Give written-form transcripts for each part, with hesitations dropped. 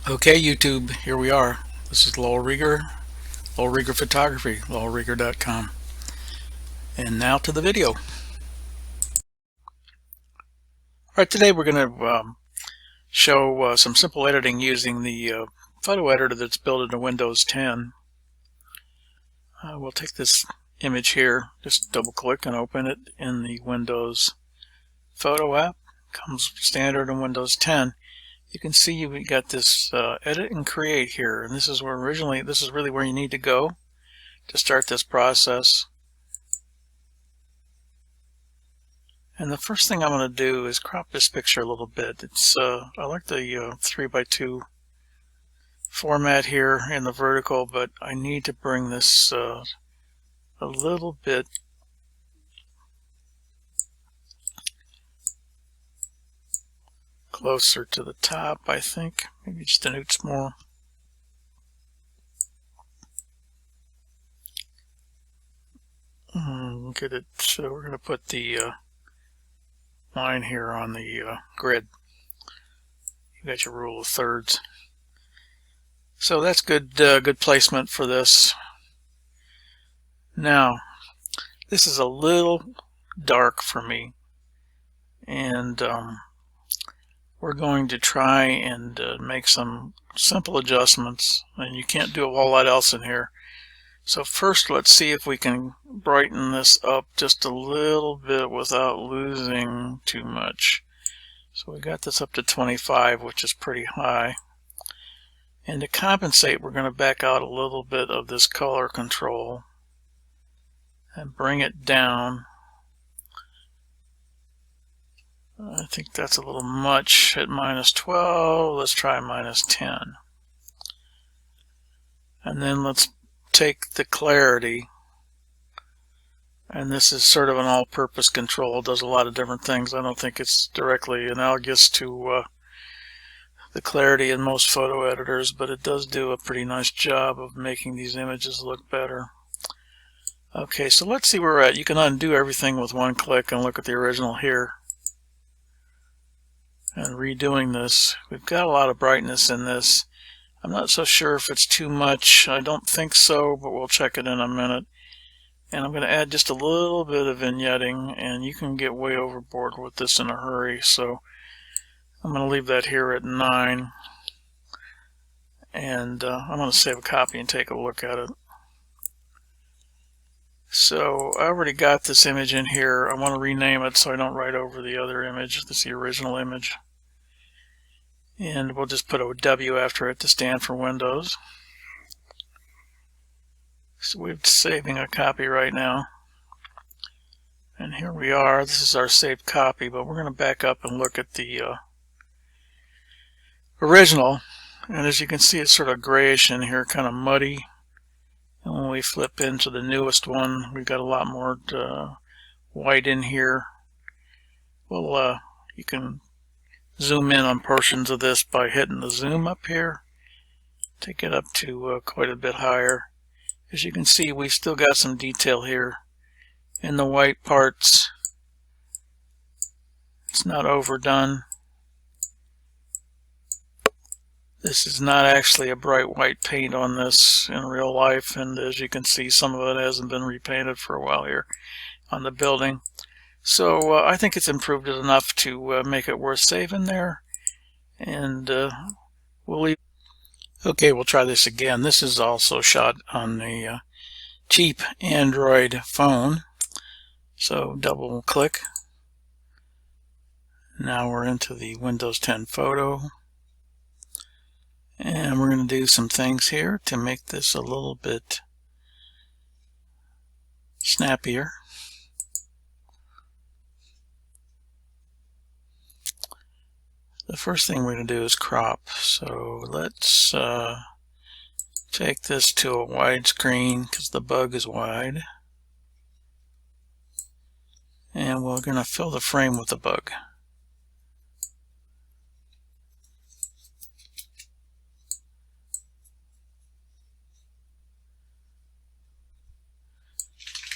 Okay, YouTube, here we are. This is Lowell Rieger, Lowell Rieger Photography, lowellrieger.com. And now to the video. Alright, today we're going to show some simple editing using the photo editor that's built into Windows 10. We'll take this image here, just double click and open it in the Windows Photo app. Comes standard in Windows 10. You can see we got this edit and create here, and this is really where you need to go to start this process. And the first thing I'm going to do is crop this picture a little bit. I like the 3x2 format here in the vertical, but I need to bring this a little bit closer to the top, I think. Maybe just an inch more. Get it. So we're going to put the line here on the grid. You got your rule of thirds. So that's good. Good placement for this. Now, this is a little dark for me, and we're going to try and make some simple adjustments, and you can't do a whole lot else in here. So first, let's see if we can brighten this up just a little bit without losing too much. So we got this up to 25, which is pretty high. And to compensate, we're going to back out a little bit of this color control and bring it down. I think that's a little much at -12. Let's try -10. And then let's take the clarity, and this is sort of an all-purpose control. It does a lot of different things. I don't think it's directly analogous to the clarity in most photo editors, but it does do a pretty nice job of making these images look better. Okay, so let's see where we're at. You can undo everything with one click and look at the original here. And redoing this, we've got a lot of brightness in this. I'm not so sure if it's too much. I don't think so, but we'll check it in a minute. And I'm going to add just a little bit of vignetting, and you can get way overboard with this in a hurry. So I'm going to leave that here at 9. And I'm going to save a copy and take a look at it. So I already got this image in here. I want to rename it so I don't write over the other image. This is the original image. And we'll just put a W after it to stand for Windows. So we're saving a copy right now. And here we are. This is our saved copy, but we're going to back up and look at the original. And as you can see, it's sort of grayish in here, kind of muddy. And when we flip into the newest one, we've got a lot more white in here. Well, you can zoom in on portions of this by hitting the zoom up here. Take it up to quite a bit higher. As you can see, we've still got some detail here in the white parts. It's not overdone. This is not actually a bright white paint on this in real life, and as you can see, some of it hasn't been repainted for a while here on the building. So I think it's improved it enough to make it worth saving there, and we'll leave. Okay, we'll try this again. This is also shot on the cheap Android phone. So double click. Now we're into the Windows 10 photo. And we're going to do some things here to make this a little bit snappier. The first thing we're going to do is crop. So let's take this to a widescreen because the bug is wide. And we're going to fill the frame with the bug.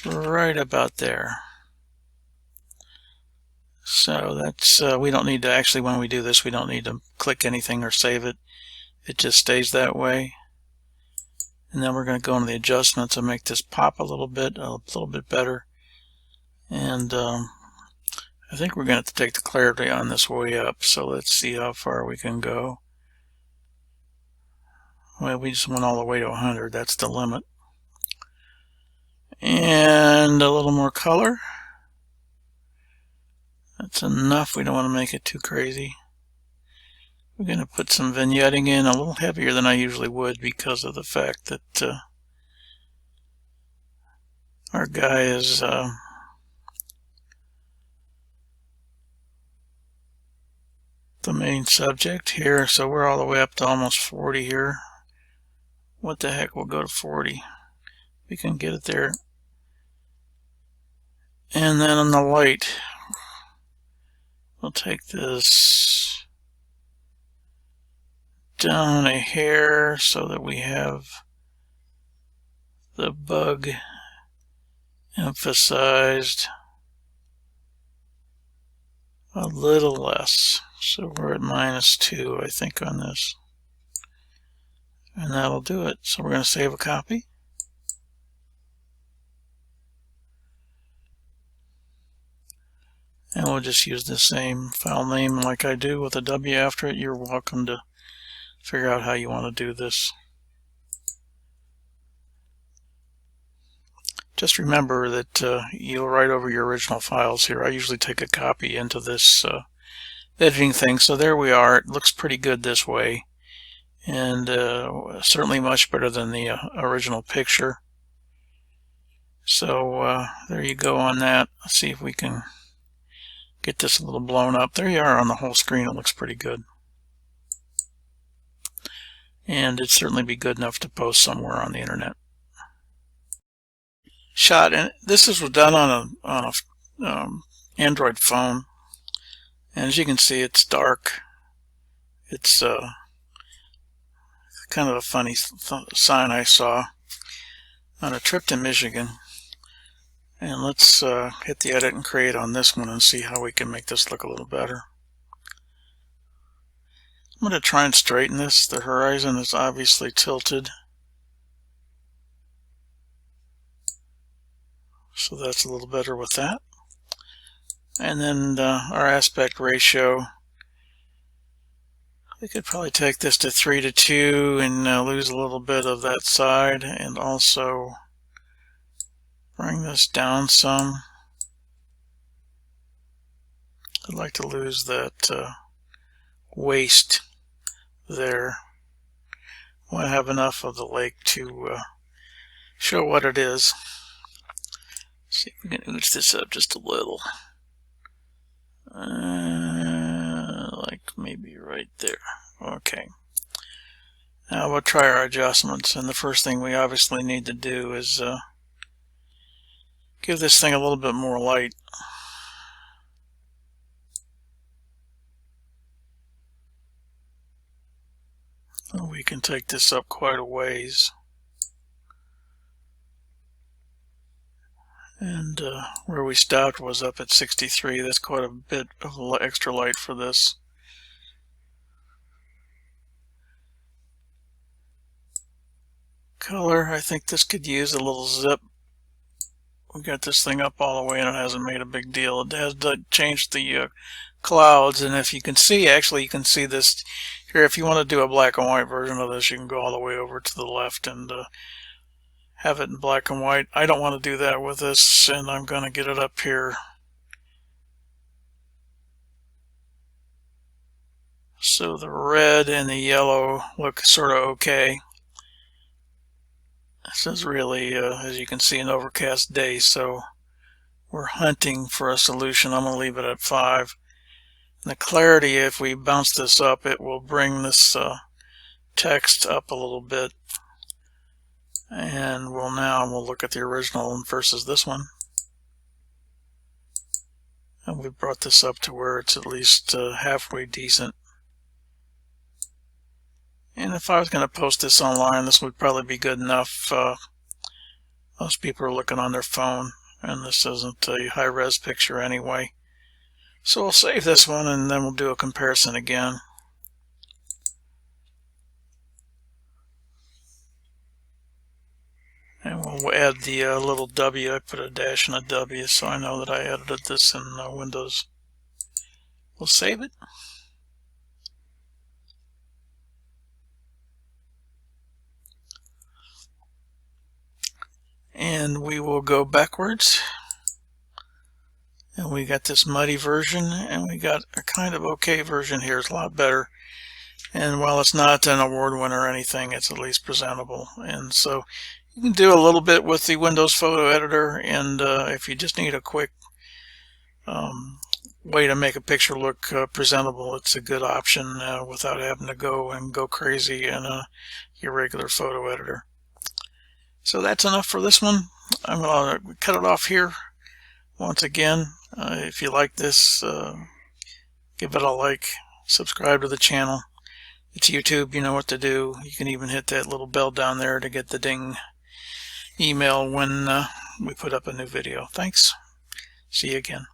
Right about there. So that's we don't need to actually, when we do this, we don't need to click anything or save it. it just stays that way. And then we're going to go into the adjustments and make this pop a little bit better. And I think we're going to have to take the clarity on this way up. So let's see how far we can go. Well, we just went all the way to 100. That's the limit. And a little more color. That's enough. We don't want to make it too crazy. We're going to put some vignetting in, a little heavier than I usually would because of the fact that our guy is the main subject here. So we're all the way up to almost 40 here. What the heck, we'll go to 40. We can get it there. And then on the light, we'll take this down a hair so that we have the bug emphasized a little less. So we're at -2, I think, on this. And that'll do it. So we're going to save a copy. And we'll just use the same file name like I do with a W after it. You're welcome to figure out how you want to do this. Just remember that you'll write over your original files here. I usually take a copy into this editing thing. So there we are. It looks pretty good this way. And certainly much better than the original picture. So there you go on that. Let's see if we can get this a little blown up. There you are on the whole screen. It looks pretty good. And it'd certainly be good enough to post somewhere on the internet. Shot, and this was done on a Android phone. And as you can see, it's dark. It's kind of a funny sign I saw on a trip to Michigan. And let's hit the edit and create on this one and see how we can make this look a little better. I'm going to try and straighten this. The horizon is obviously tilted. So that's a little better with that. And then our aspect ratio. We could probably take this to 3:2 and lose a little bit of that side, and also bring this down some. I'd like to lose that waist there. I want to have enough of the lake to show what it is. See if we can ooze this up just a little. Like maybe right there. Okay. Now we'll try our adjustments, and the first thing we obviously need to do is give this thing a little bit more light. And we can take this up quite a ways. And where we stopped was up at 63. That's quite a bit of extra light for this. Color, I think this could use a little zip. We got this thing up all the way and it hasn't made a big deal. It has changed the clouds, and if you can see, actually you can see this here. If you want to do a black and white version of this, you can go all the way over to the left and have it in black and white. I don't want to do that with this, and I'm going to get it up here. So the red and the yellow look sort of okay. This is really, as you can see, an overcast day, so we're hunting for a solution. I'm going to leave it at 5. And the clarity, if we bounce this up, it will bring this text up a little bit. And we'll look at the original versus this one. And we brought this up to where it's at least halfway decent. And if I was going to post this online, this would probably be good enough. Most people are looking on their phone, and this isn't a high-res picture anyway. So we'll save this one, and then we'll do a comparison again. We'll add the little W. I put a dash and a W so I know that I edited this in Windows. We'll save it. And we will go backwards. And we got this muddy version, and we got a kind of okay version here. It's a lot better. And while it's not an award winner or anything, it's at least presentable. And so you can do a little bit with the Windows Photo Editor, and if you just need a quick way to make a picture look presentable, it's a good option without having to go crazy in your regular photo editor. So that's enough for this one. I'm going to cut it off here. Once again, if you like this, give it a like, subscribe to the channel. It's YouTube, you know what to do. You can even hit that little bell down there to get the ding email when we put up a new video. Thanks. See you again.